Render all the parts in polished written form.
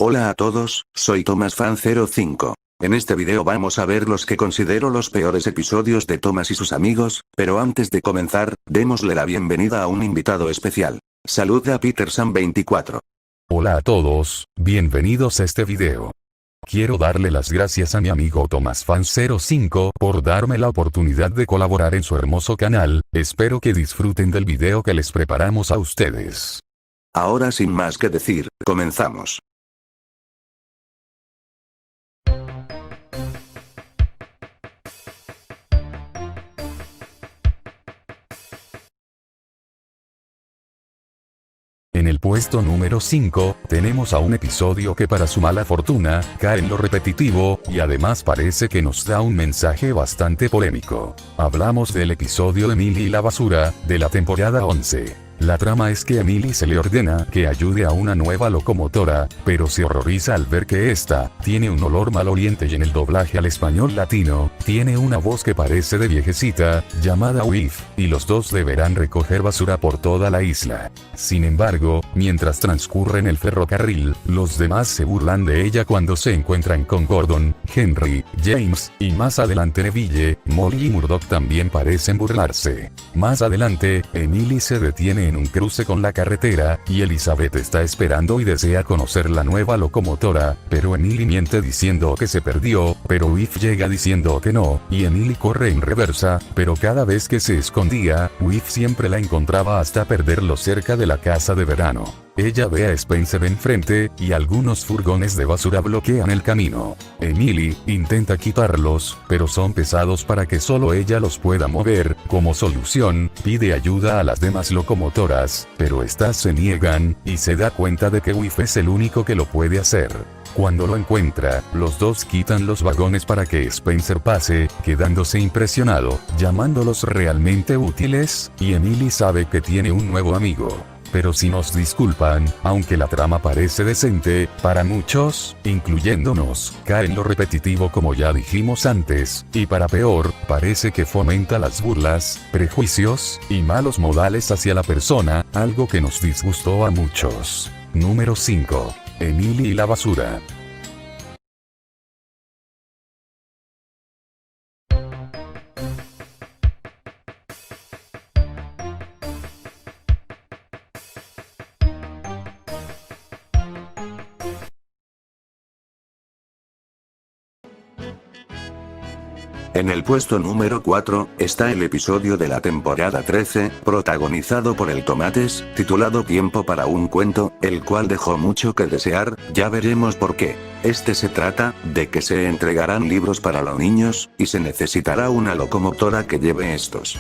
Hola a todos, soy ThomasFan05. En este video vamos a ver los que considero los peores episodios de Thomas y sus amigos, pero antes de comenzar, démosle la bienvenida a un invitado especial. Saluda a PeterSan24. Hola a todos, bienvenidos a este video. Quiero darle las gracias a mi amigo ThomasFan05 por darme la oportunidad de colaborar en su hermoso canal. Espero que disfruten del video que les preparamos a ustedes. Ahora sin más que decir, comenzamos. En el puesto número 5, tenemos a un episodio que para su mala fortuna, cae en lo repetitivo, y además parece que nos da un mensaje bastante polémico. Hablamos del episodio Emily y la basura, de la temporada 11. La trama es que Emily se le ordena que ayude a una nueva locomotora, pero se horroriza al ver que esta tiene un olor maloliente y en el doblaje al español latino, tiene una voz que parece de viejecita, llamada Whiff, y los dos deberán recoger basura por toda la isla. Sin embargo, mientras transcurre en el ferrocarril, los demás se burlan de ella cuando se encuentran con Gordon, Henry, James, y más adelante Neville, Molly y Murdoch también parecen burlarse. Más adelante, Emily se detiene en un cruce con la carretera, y Elizabeth está esperando y desea conocer la nueva locomotora, pero Emily miente diciendo que se perdió, pero Whiff llega diciendo que no, y Emily corre en reversa, pero cada vez que se escondía, Whiff siempre la encontraba hasta perderlo cerca de la casa de verano. Ella ve a Spencer enfrente, y algunos furgones de basura bloquean el camino. Emily intenta quitarlos, pero son pesados para que solo ella los pueda mover. Como solución, pide ayuda a las demás locomotoras, pero estas se niegan, y se da cuenta de que Whiff es el único que lo puede hacer. Cuando lo encuentra, los dos quitan los vagones para que Spencer pase, quedándose impresionado, llamándolos realmente útiles, y Emily sabe que tiene un nuevo amigo. Pero si nos disculpan, aunque la trama parece decente, para muchos, incluyéndonos, cae en lo repetitivo como ya dijimos antes, y para peor, parece que fomenta las burlas, prejuicios, y malos modales hacia la persona, algo que nos disgustó a muchos. Número 5. Emily y la basura. En el puesto número 4, está el episodio de la temporada 13, protagonizado por el Tomates, titulado Tiempo para un cuento, el cual dejó mucho que desear, ya veremos por qué. Este se trata, de que se entregarán libros para los niños, y se necesitará una locomotora que lleve estos.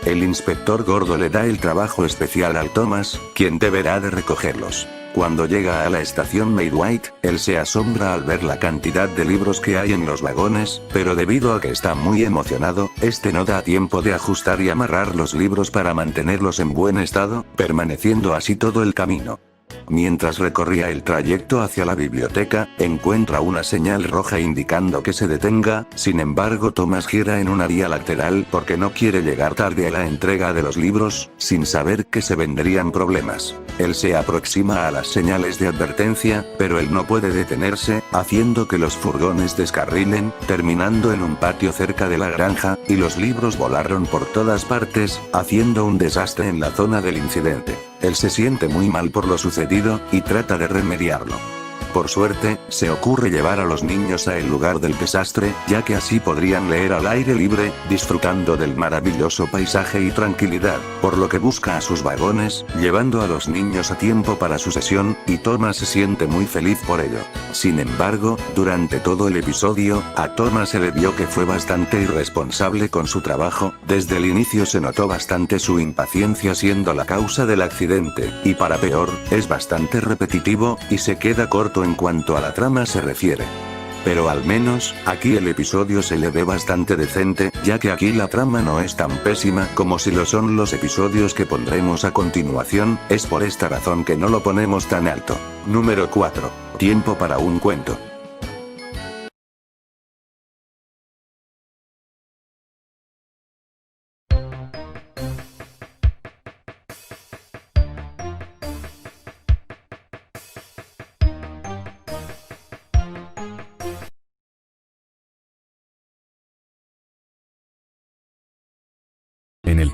El inspector Gordo le da el trabajo especial al Thomas, quien deberá de recogerlos. Cuando llega a la estación Maid-White, él se asombra al ver la cantidad de libros que hay en los vagones, pero debido a que está muy emocionado, este no da tiempo de ajustar y amarrar los libros para mantenerlos en buen estado, permaneciendo así todo el camino. Mientras recorría el trayecto hacia la biblioteca, encuentra una señal roja indicando que se detenga. Sin embargo, Thomas gira en una vía lateral porque no quiere llegar tarde a la entrega de los libros, sin saber que se vendrían problemas. Él se aproxima a las señales de advertencia, pero él no puede detenerse, haciendo que los furgones descarrilen, terminando en un patio cerca de la granja, y los libros volaron por todas partes, haciendo un desastre en la zona del incidente. Él se siente muy mal por lo sucedido, y trata de remediarlo. Por suerte, se ocurre llevar a los niños a el lugar del desastre, ya que así podrían leer al aire libre, disfrutando del maravilloso paisaje y tranquilidad, por lo que busca a sus vagones, llevando a los niños a tiempo para su sesión, y Thomas se siente muy feliz por ello. Sin embargo, durante todo el episodio, a Thomas se le vio que fue bastante irresponsable con su trabajo. Desde el inicio se notó bastante su impaciencia siendo la causa del accidente, y para peor, es bastante repetitivo, y se queda corto en cuanto a la trama se refiere. Pero al menos, aquí el episodio se le ve bastante decente, ya que aquí la trama no es tan pésima como si lo son los episodios que pondremos a continuación. Es por esta razón que no lo ponemos tan alto. Número 4. Tiempo para un cuento.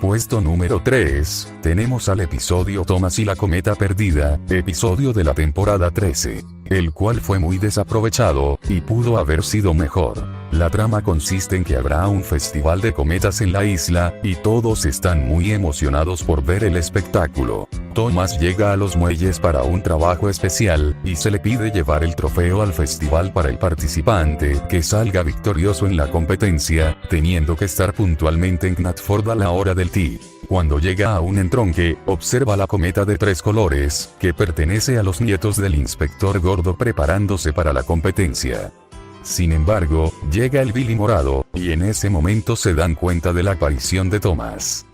puesto número 3, tenemos al episodio Thomas y la cometa perdida, episodio de la temporada 13, el cual fue muy desaprovechado, y pudo haber sido mejor. La trama consiste en que habrá un festival de cometas en la isla, y todos están muy emocionados por ver el espectáculo. Thomas llega a los muelles para un trabajo especial, y se le pide llevar el trofeo al festival para el participante que salga victorioso en la competencia, teniendo que estar puntualmente en Knatford a la hora del tea. Cuando llega a un entronque, observa la cometa de 3 colores, que pertenece a los nietos del inspector gordo preparándose para la competencia. Sin embargo, llega el Billy morado, y en ese momento se dan cuenta de la aparición de Thomas.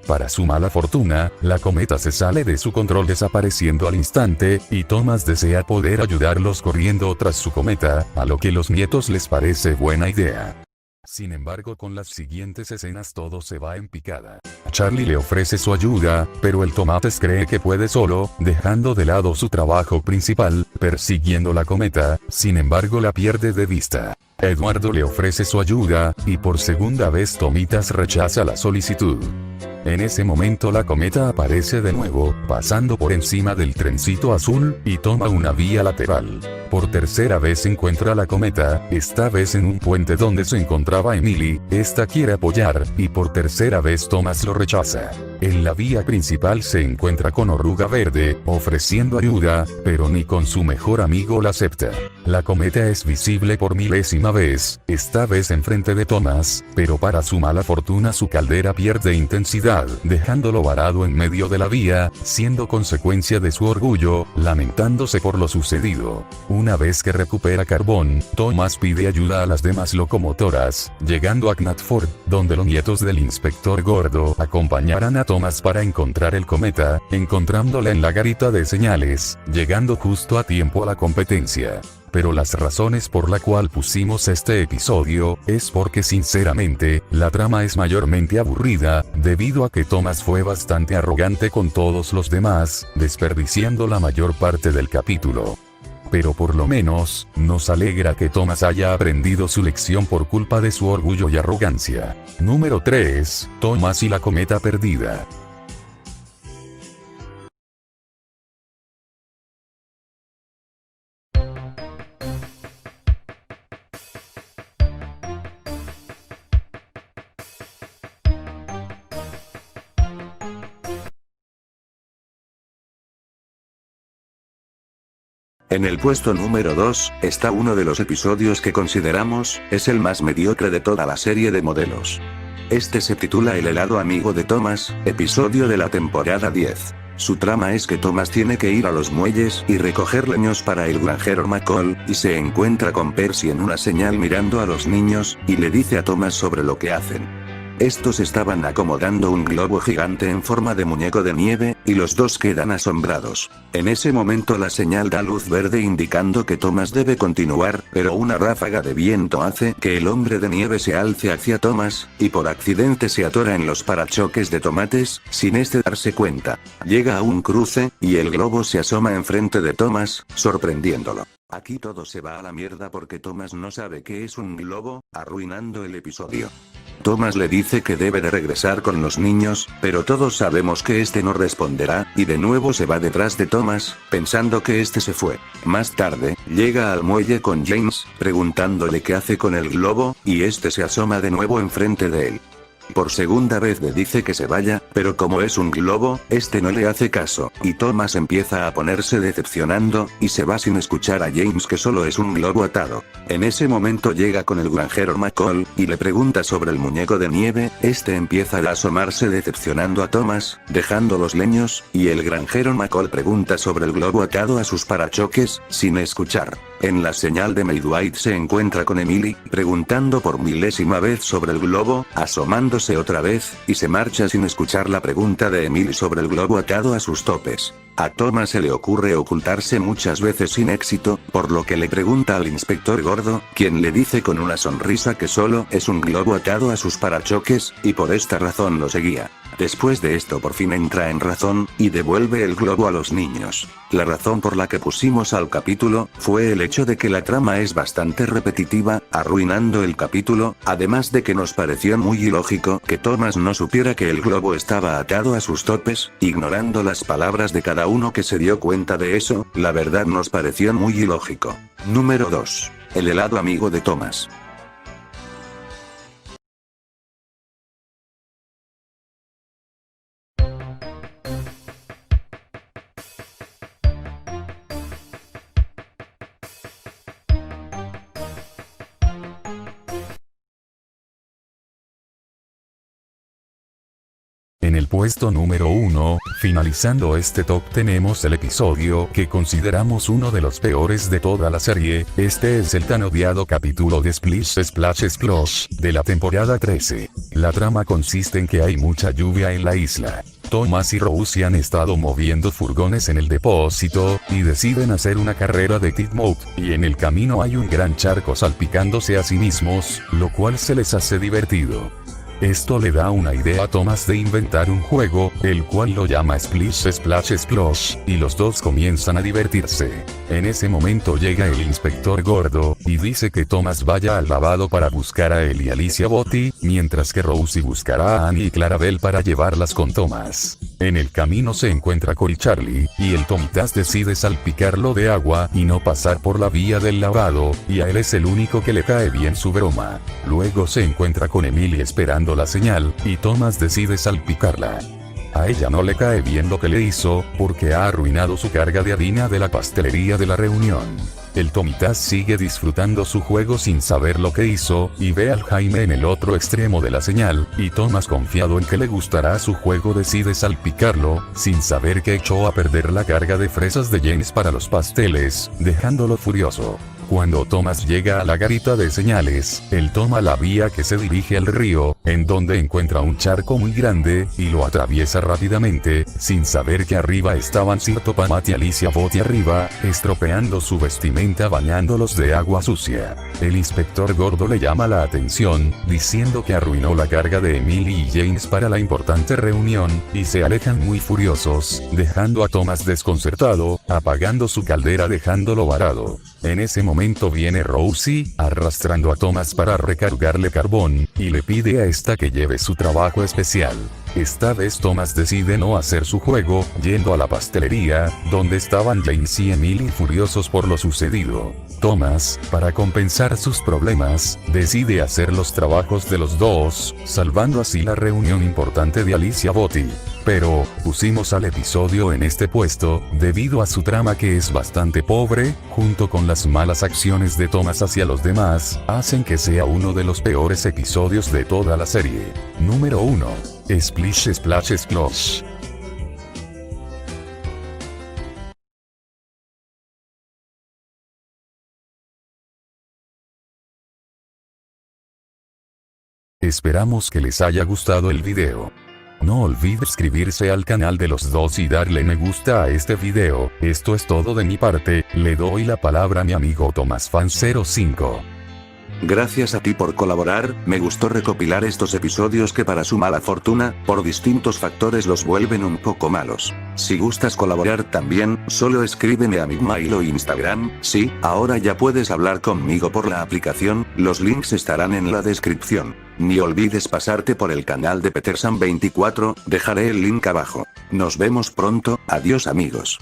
Para su mala fortuna, la cometa se sale de su control desapareciendo al instante, y Thomas desea poder ayudarlos corriendo tras su cometa, a lo que los nietos les parece buena idea. Sin embargo, con las siguientes escenas todo se va en picada. Charlie le ofrece su ayuda, pero el Tomates cree que puede solo, dejando de lado su trabajo principal, persiguiendo la cometa, sin embargo la pierde de vista. Eduardo le ofrece su ayuda, y por segunda vez Tomitas rechaza la solicitud. En ese momento la cometa aparece de nuevo, pasando por encima del trencito azul, y toma una vía lateral. Por tercera vez encuentra la cometa, esta vez en un puente donde se encontraba Emily, esta quiere apoyar, y por tercera vez Thomas lo rechaza. En la vía principal se encuentra con Oruga Verde, ofreciendo ayuda, pero ni con su mejor amigo la acepta. La cometa es visible por milésima vez, esta vez enfrente de Thomas, pero para su mala fortuna su caldera pierde intensidad, dejándolo varado en medio de la vía, siendo consecuencia de su orgullo, lamentándose por lo sucedido. Una vez que recupera carbón, Thomas pide ayuda a las demás locomotoras, llegando a Knatford, donde los nietos del inspector gordo acompañarán a Thomas para encontrar el cometa, encontrándola en la garita de señales, llegando justo a tiempo a la competencia. Pero las razones por la cual pusimos este episodio, es porque sinceramente, la trama es mayormente aburrida, debido a que Thomas fue bastante arrogante con todos los demás, desperdiciando la mayor parte del capítulo. Pero por lo menos, nos alegra que Thomas haya aprendido su lección por culpa de su orgullo y arrogancia. Número 3, Thomas y la cometa perdida. En el puesto número 2, está uno de los episodios que consideramos, es el más mediocre de toda la serie de modelos. Este se titula El helado amigo de Thomas, episodio de la temporada 10. Su trama es que Thomas tiene que ir a los muelles y recoger leños para el granjero McCall, y se encuentra con Percy en una señal mirando a los niños, y le dice a Thomas sobre lo que hacen. Estos estaban acomodando un globo gigante en forma de muñeco de nieve, y los dos quedan asombrados. En ese momento la señal da luz verde indicando que Thomas debe continuar, pero una ráfaga de viento hace que el hombre de nieve se alce hacia Thomas, y por accidente se atora en los parachoques de Tomates, sin este darse cuenta. Llega a un cruce, y el globo se asoma enfrente de Thomas, sorprendiéndolo. Aquí todo se va a la mierda porque Thomas no sabe qué es un globo, arruinando el episodio. Thomas le dice que debe de regresar con los niños, pero todos sabemos que este no responderá, y de nuevo se va detrás de Thomas, pensando que este se fue. Más tarde, llega al muelle con James, preguntándole qué hace con el globo, y este se asoma de nuevo enfrente de él. Por segunda vez le dice que se vaya, pero como es un globo, este no le hace caso, y Thomas empieza a ponerse decepcionando, y se va sin escuchar a James que solo es un globo atado. En ese momento llega con el granjero McCall, y le pregunta sobre el muñeco de nieve, este empieza a asomarse decepcionando a Thomas, dejando los leños, y el granjero McCall pregunta sobre el globo atado a sus parachoques, sin escuchar. En la señal de Maidwhite se encuentra con Emily, preguntando por milésima vez sobre el globo, asomándose otra vez, y se marcha sin escuchar la pregunta de Emily sobre el globo atado a sus topes. A Thomas se le ocurre ocultarse muchas veces sin éxito, por lo que le pregunta al inspector gordo, quien le dice con una sonrisa que solo es un globo atado a sus parachoques, y por esta razón lo seguía. Después de esto por fin entra en razón, y devuelve el globo a los niños. La razón por la que pusimos al capítulo, fue el hecho de que la trama es bastante repetitiva, arruinando el capítulo, además de que nos pareció muy ilógico que Thomas no supiera que el globo estaba atado a sus topes, ignorando las palabras de cada uno que se dio cuenta de eso, la verdad nos pareció muy ilógico. Número 2. El helado amigo de Thomas. En el puesto número 1, finalizando este top tenemos el episodio que consideramos uno de los peores de toda la serie, este es el tan odiado capítulo de Splish Splash Splash, de la temporada 13. La trama consiste en que hay mucha lluvia en la isla. Thomas y Rosie han estado moviendo furgones en el depósito, y deciden hacer una carrera de Titmout, y en el camino hay un gran charco salpicándose a sí mismos, lo cual se les hace divertido. Esto le da una idea a Thomas de inventar un juego, el cual lo llama Splish Splash Splash, y los dos comienzan a divertirse. En ese momento llega el inspector gordo, y dice que Thomas vaya al lavado para buscar a él y Alicia Botti, mientras que Rosie buscará a Annie y Clarabel para llevarlas con Thomas. En el camino se encuentra con Charlie, y el Tomitas decide salpicarlo de agua y no pasar por la vía del lavado, y a él es el único que le cae bien su broma. Luego se encuentra con Emily esperando la señal, y Thomas decide salpicarla. A ella no le cae bien lo que le hizo, porque ha arruinado su carga de harina de la pastelería de la reunión. El Tomitas sigue disfrutando su juego sin saber lo que hizo, y ve al Jaime en el otro extremo de la señal, y Thomas, confiado en que le gustará su juego, decide salpicarlo, sin saber que echó a perder la carga de fresas de James para los pasteles, dejándolo furioso. Cuando Thomas llega a la garita de señales, él toma la vía que se dirige al río, en donde encuentra un charco muy grande, y lo atraviesa rápidamente, sin saber que arriba estaban Sir Topamat y Alicia Botti arriba, estropeando su vestimenta bañándolos de agua sucia. El inspector gordo le llama la atención, diciendo que arruinó la carga de Emily y James para la importante reunión, y se alejan muy furiosos, dejando a Thomas desconcertado, apagando su caldera dejándolo varado. En ese momento viene Rosie, arrastrando a Thomas para recargarle carbón, y le pide a esta que lleve su trabajo especial. Esta vez Thomas decide no hacer su juego, yendo a la pastelería, donde estaban James y Emily furiosos por lo sucedido. Thomas, para compensar sus problemas, decide hacer los trabajos de los dos, salvando así la reunión importante de Alicia Botti. Pero, pusimos al episodio en este puesto, debido a su trama que es bastante pobre, junto con las malas acciones de Thomas hacia los demás, hacen que sea uno de los peores episodios de toda la serie. Número 1. Splish Splash Splash. Esperamos que les haya gustado el video. No olvide suscribirse al canal de los dos y darle me gusta a este video. Esto es todo de mi parte, le doy la palabra a mi amigo ThomasFan05. Gracias a ti por colaborar, me gustó recopilar estos episodios que para su mala fortuna, por distintos factores los vuelven un poco malos. Si gustas colaborar también, solo escríbeme a mi mail o Instagram, sí, ahora ya puedes hablar conmigo por la aplicación, los links estarán en la descripción. Ni olvides pasarte por el canal de Petersan24, dejaré el link abajo. Nos vemos pronto, adiós amigos.